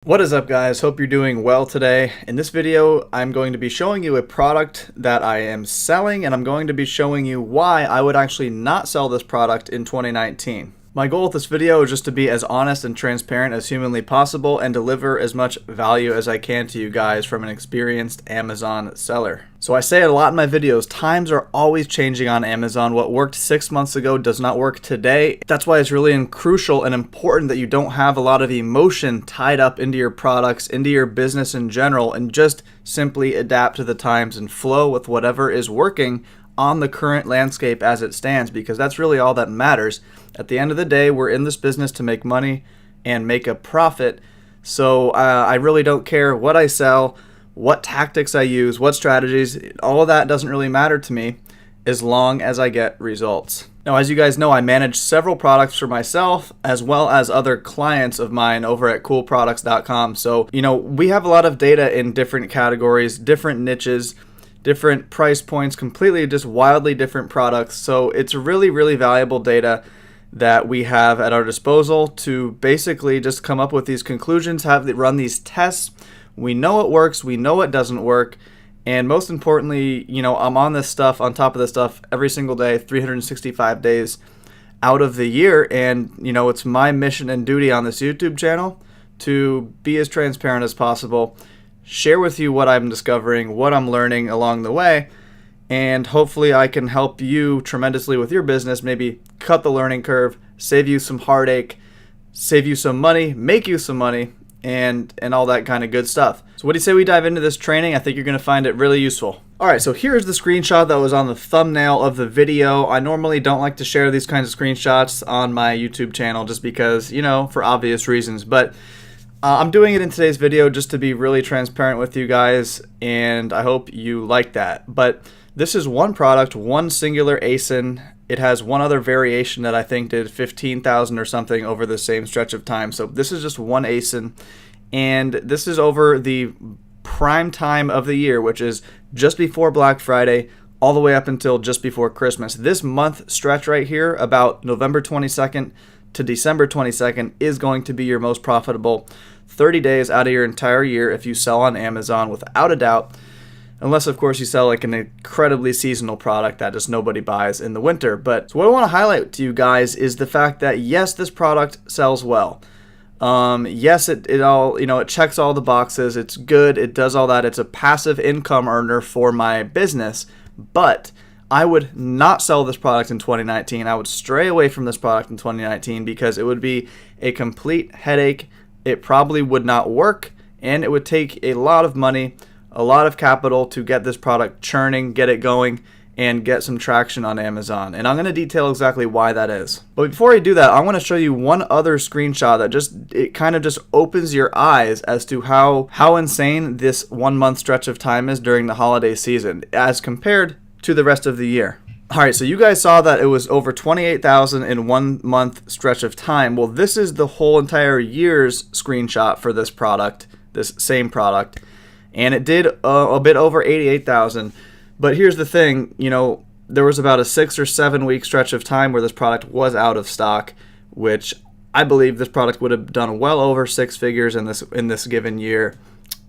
What is up, guys? Hope you're doing well today. In this video, I'm going to be showing you a product that I am selling, and I'm going to be showing you why I would actually not sell this product in 2019. My goal with this video is just to be as honest and transparent as humanly possible and deliver as much value as I can to you guys from an experienced Amazon seller. So I say it a lot in my videos, times are always changing on Amazon. What worked 6 months ago does not work today. That's why it's really crucial and important that you don't have a lot of emotion tied up into your products, into your business in general, and just simply adapt to the times and flow with whatever is working on the current landscape as it stands, because that's really all that matters. At the end of the day, we're in this business to make money and make a profit. So I really don't care what I sell, what tactics I use, what strategies. All of that doesn't really matter to me as long as I get results. Now, as you guys know, I manage several products for myself as well as other clients of mine over at coolproducts.com. So, we have a lot of data in different categories, different niches, different price points, completely just wildly different products. So it's really, really valuable data that we have at our disposal to basically just come up with these conclusions, run these tests. We know it works, we know it doesn't work, and most importantly, I'm on this stuff, on top of this stuff every single day, 365 days out of the year, and it's my mission and duty on this YouTube channel to be as transparent as possible, share with you what I'm discovering, what I'm learning along the way, and hopefully I can help you tremendously with your business, maybe cut the learning curve, save you some heartache, save you some money, make you some money, and all that kind of good stuff. So what do you say we dive into this training? I think you're going to find it really useful. Alright, so here's the screenshot that was on the thumbnail of the video. I normally don't like to share these kinds of screenshots on my YouTube channel just because, for obvious reasons, but I'm doing it in today's video just to be really transparent with you guys, and I hope you like that. But this is one product, one singular ASIN. It has one other variation that I think did 15,000 or something over the same stretch of time. So this is just one ASIN, and this is over the prime time of the year, which is just before Black Friday, all the way up until just before Christmas. This month stretch right here, about November 22nd to December 22nd, is going to be your most profitable 30 days out of your entire year if you sell on Amazon, without a doubt, unless of course you sell like an incredibly seasonal product that just nobody buys in the winter. But so what I want to highlight to you guys is the fact that yes, this product sells well. Yes, it all, it checks all the boxes. It's good. It does all that. It's a passive income earner for my business, but I would not sell this product in 2019. I would stray away from this product in 2019 because it would be a complete headache. It probably would not work, and it would take a lot of money, a lot of capital to get this product churning, get it going, and get some traction on Amazon. And I'm going to detail exactly why that is. But before I do that, I want to show you one other screenshot that it kind of just opens your eyes as to how insane this 1 month stretch of time is during the holiday season as compared to the rest of the year. Alright, so you guys saw that it was over 28,000 in 1 month stretch of time. Well, this is the whole entire year's screenshot for this product, this same product, and it did a bit over 88,000. But here's the thing, there was about a 6 or 7 week stretch of time where this product was out of stock, which I believe this product would have done well over 6 figures in this given year.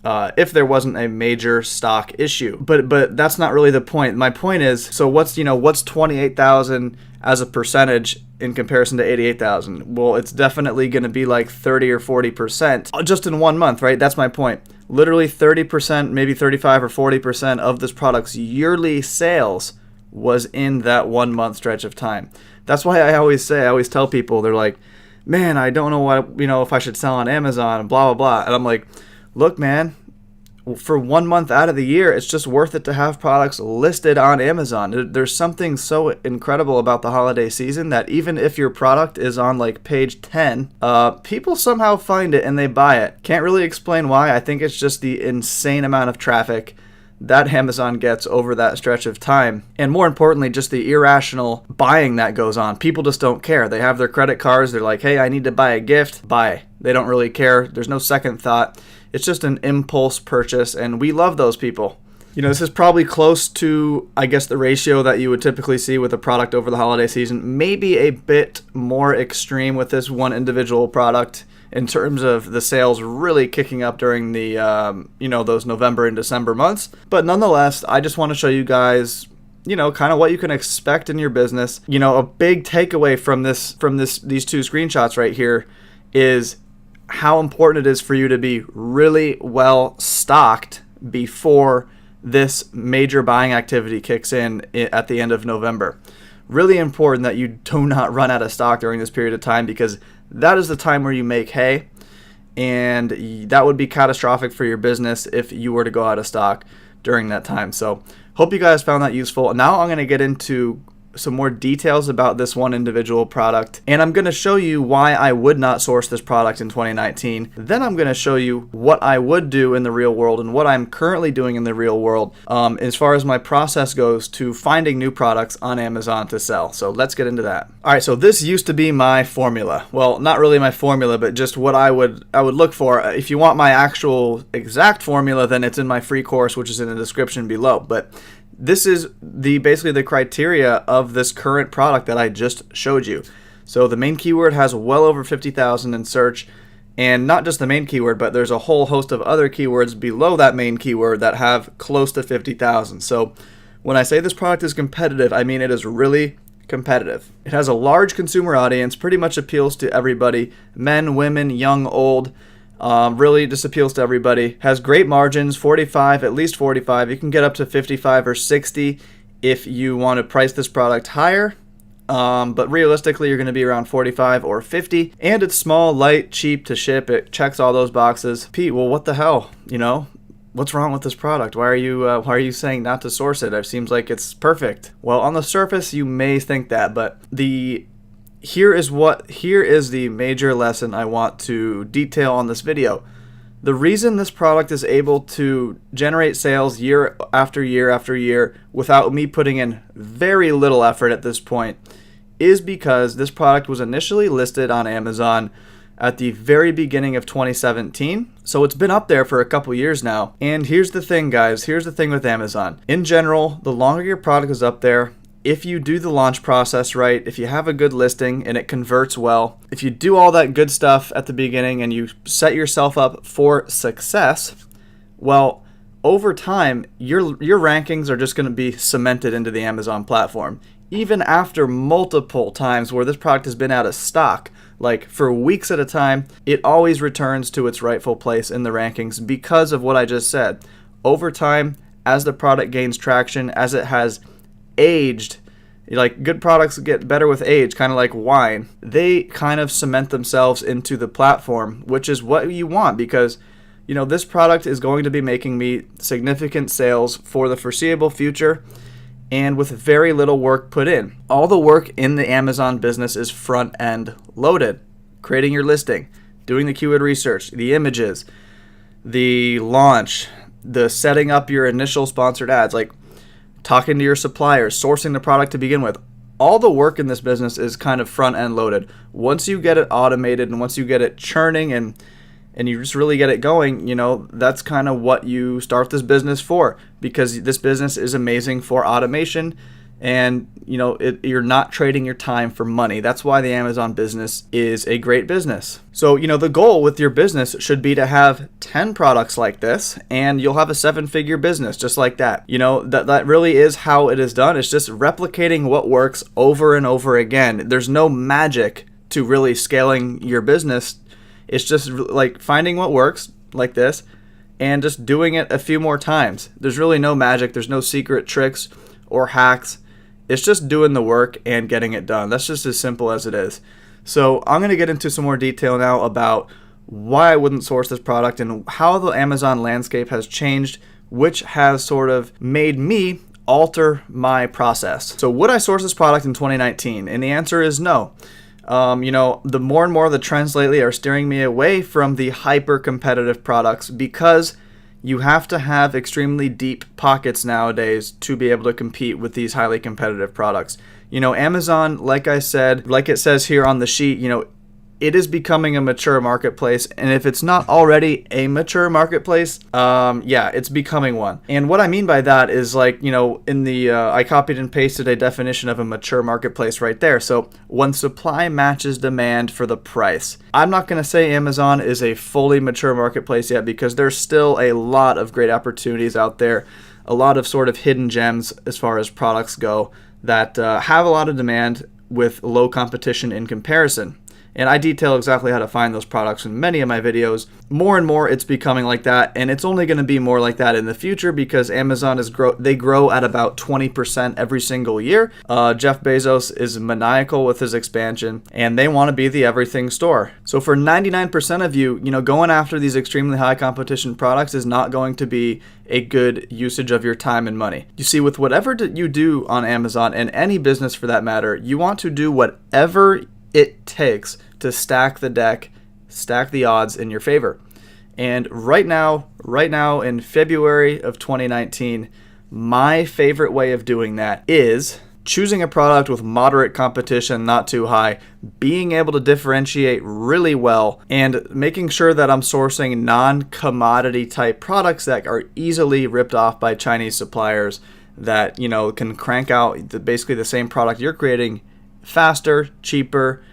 If there wasn't a major stock issue. But that's not really the point. My point is, so what's 28,000 as a percentage in comparison to 88,000? Well, it's definitely going to be like 30 or 40% just in 1 month, right? That's my point. Literally 30%, maybe 35 or 40% of this product's yearly sales was in that 1 month stretch of time. That's why I always tell people, they're like, man, I don't know what, if I should sell on Amazon and blah, blah, blah. And I'm like, look, man, for 1 month out of the year, it's just worth it to have products listed on Amazon. There's something so incredible about the holiday season that even if your product is on like page 10, people somehow find it and they buy it. Can't really explain why. I think it's just the insane amount of traffic that Amazon gets over that stretch of time. And more importantly, just the irrational buying that goes on. People just don't care. They have their credit cards. They're like, hey, I need to buy a gift. Buy. They don't really care. There's no second thought. It's just an impulse purchase, and we love those people. This is probably close to, I guess, the ratio that you would typically see with a product over the holiday season. Maybe a bit more extreme with this one individual product in terms of the sales really kicking up during the, those November and December months. But nonetheless, I just want to show you guys, kind of what you can expect in your business. A big takeaway from these two screenshots right here is how important it is for you to be really well stocked before this major buying activity kicks in at the end of November. Really important that you do not run out of stock during this period of time, because that is the time where you make hay, and that would be catastrophic for your business if you were to go out of stock during that time. So hope you guys found that useful. Now I'm going to get into some more details about this one individual product, and I'm going to show you why I would not source this product in 2019. Then I'm going to show you what I would do in the real world and what I'm currently doing in the real world as far as my process goes to finding new products on Amazon to sell. So let's get into that. All right, so this used to be my formula. Well, not really my formula, but just what I would look for. If you want my actual exact formula, then it's in my free course, which is in the description below. But this is basically the criteria of this current product that I just showed you. So the main keyword has well over 50,000 in search, and not just the main keyword, but there's a whole host of other keywords below that main keyword that have close to 50,000. So when I say this product is competitive, I mean it is really competitive. It has a large consumer audience, pretty much appeals to everybody, men, women, young, old. Really just appeals to everybody. Has great margins, 45, at least 45. You can get up to 55 or 60 if you want to price this product higher. But realistically, you're going to be around 45 or 50. And it's small, light, cheap to ship. It checks all those boxes. Pete, well, what the hell? What's wrong with this product? Why are you saying not to source it? It seems like it's perfect. Well, on the surface, you may think that, but here is the major lesson I want to detail on this video. The reason this product is able to generate sales year after year after year without me putting in very little effort at this point is because this product was initially listed on Amazon at the very beginning of 2017. So it's been up there for a couple years now. And here's the thing, guys. Here's the thing with Amazon. In general, the longer your product is up there, if you do the launch process right, if you have a good listing and it converts well, if you do all that good stuff at the beginning and you set yourself up for success, well, over time, your rankings are just going to be cemented into the Amazon platform. Even after multiple times where this product has been out of stock, like for weeks at a time, it always returns to its rightful place in the rankings because of what I just said. Over time, as the product gains traction, as it has aged, like good products get better with age, kind of like wine, they kind of cement themselves into the platform, which is what you want, because this product is going to be making me significant sales for the foreseeable future and with very little work put in. All the work in the Amazon business is front end loaded. Creating your listing, doing the keyword research, the images, the launch, the setting up your initial sponsored ads, like talking to your suppliers, sourcing the product to begin with. All the work in this business is kind of front end loaded. Once you get it automated and once you get it churning and you just really get it going, that's kind of what you start this business for, because this business is amazing for automation and you're not trading your time for money. That's why the Amazon business is a great business. So the goal with your business should be to have 10 products like this and you'll have a 7-figure business just like that. That really is how it is done. It's just replicating what works over and over again. There's no magic to really scaling your business. It's just like finding what works like this and just doing it a few more times. There's really no magic. There's no secret tricks or hacks. It's just doing the work and getting it done. That's just as simple as it is. So I'm going to get into some more detail now about why I wouldn't source this product and how the Amazon landscape has changed, which has sort of made me alter my process. So would I source this product in 2019? And the answer is no. The more and more the trends lately are steering me away from the hyper competitive products because you have to have extremely deep pockets nowadays to be able to compete with these highly competitive products. Amazon, like I said, like it says here on the sheet, it is becoming a mature marketplace, and if it's not already a mature marketplace, yeah, it's becoming one. And what I mean by that is, like, you know, in the I copied and pasted a definition of a mature marketplace right there. So when supply matches demand for the price. I'm not going to say Amazon is a fully mature marketplace yet, because there's still a lot of great opportunities out there, a lot of sort of hidden gems as far as products go that have a lot of demand with low competition in comparison. And I detail exactly how to find those products in many of my videos. More and more it's becoming like that, and it's only going to be more like that in the future, because Amazon they grow at about 20% every single year. Jeff Bezos is maniacal with his expansion, and they want to be the everything store. So for 99% of you, you know, going after these extremely high competition products is not going to be a good usage of your time and money. You see, with whatever you do on Amazon, and any business for that matter, you want to do whatever it takes to stack the deck, stack the odds in your favor. And right now in February of 2019, my favorite way of doing that is choosing a product with moderate competition, not too high, being able to differentiate really well, and making sure that I'm sourcing non-commodity type products that are easily ripped off by Chinese suppliers that, you know, can crank out basically the same product you're creating faster, cheaper,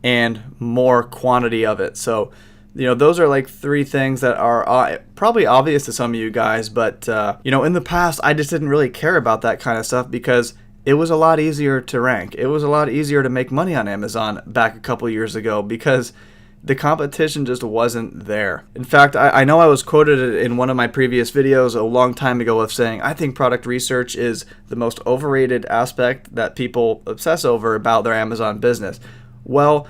and more quantity of it. So, you know, those are like three things that are probably obvious to some of you guys, but you know, in the past I just didn't really care about that kind of stuff, because it was a lot easier to rank. It was a lot easier to make money on Amazon back a couple years ago, because the competition just wasn't there. In fact, I know I was quoted in one of my previous videos a long time ago of saying, I think product research is the most overrated aspect that people obsess over about their Amazon business. Well,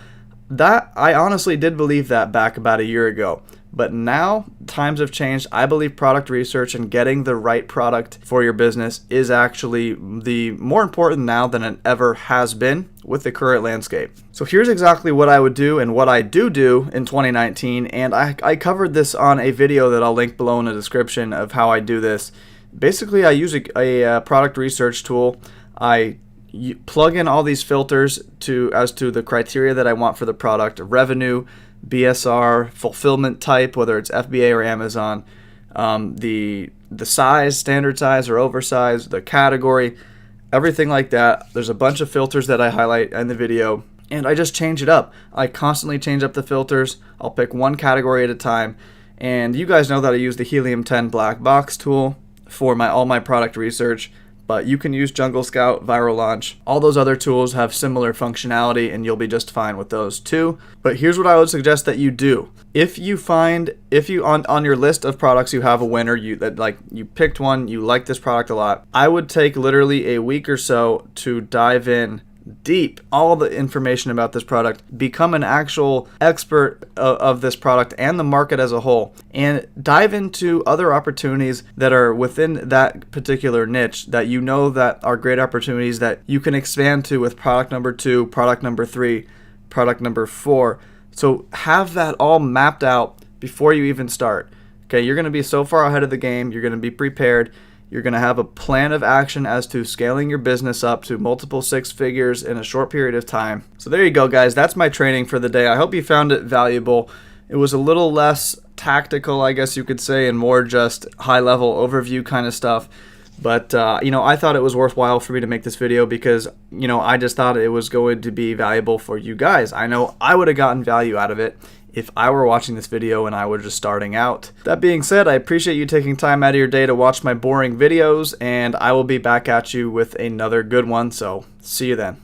that I honestly did believe that back about a year ago. But now times have changed. I believe product research and getting the right product for your business is actually the more important now than it ever has been with the current landscape. So here's exactly what I would do and what I do in 2019. And I covered this on a video that I'll link below in the description of how I do this. Basically, I use a product research tool. You plug in all these filters as to the criteria that I want for the product: revenue, BSR, fulfillment type, whether it's FBA or Amazon, the size, standard size or oversized, the category, everything like that. There's a bunch of filters that I highlight in the video, and I just change it up. I constantly change up the filters. I'll pick one category at a time, and you guys know that I use the Helium 10 black box tool for all my product research. But you can use Jungle Scout, Viral Launch. All those other tools have similar functionality, and you'll be just fine with those too. But here's what I would suggest that you do. If you on your list of products you have a winner, you picked one, you like this product a lot, I would take literally a week or so to dive in deep all the information about this product, become an actual expert of this product and the market as a whole, and dive into other opportunities that are within that particular niche that you know that are great opportunities that you can expand to with product number 2, product number 3, product number 4. So have that all mapped out before you even start. Okay, you're going to be so far ahead of the game, you're going to be prepared. You're going to have a plan of action as to scaling your business up to multiple 6 figures in a short period of time. So there you go, guys. That's my training for the day. I hope you found it valuable. It was a little less tactical, I guess you could say, and more just high-level overview kind of stuff. But, you know, I thought it was worthwhile for me to make this video because, you know, I just thought it was going to be valuable for you guys. I know I would have gotten value out of it if I were watching this video and I were just starting out. That being said, I appreciate you taking time out of your day to watch my boring videos, and I will be back at you with another good one, so see you then.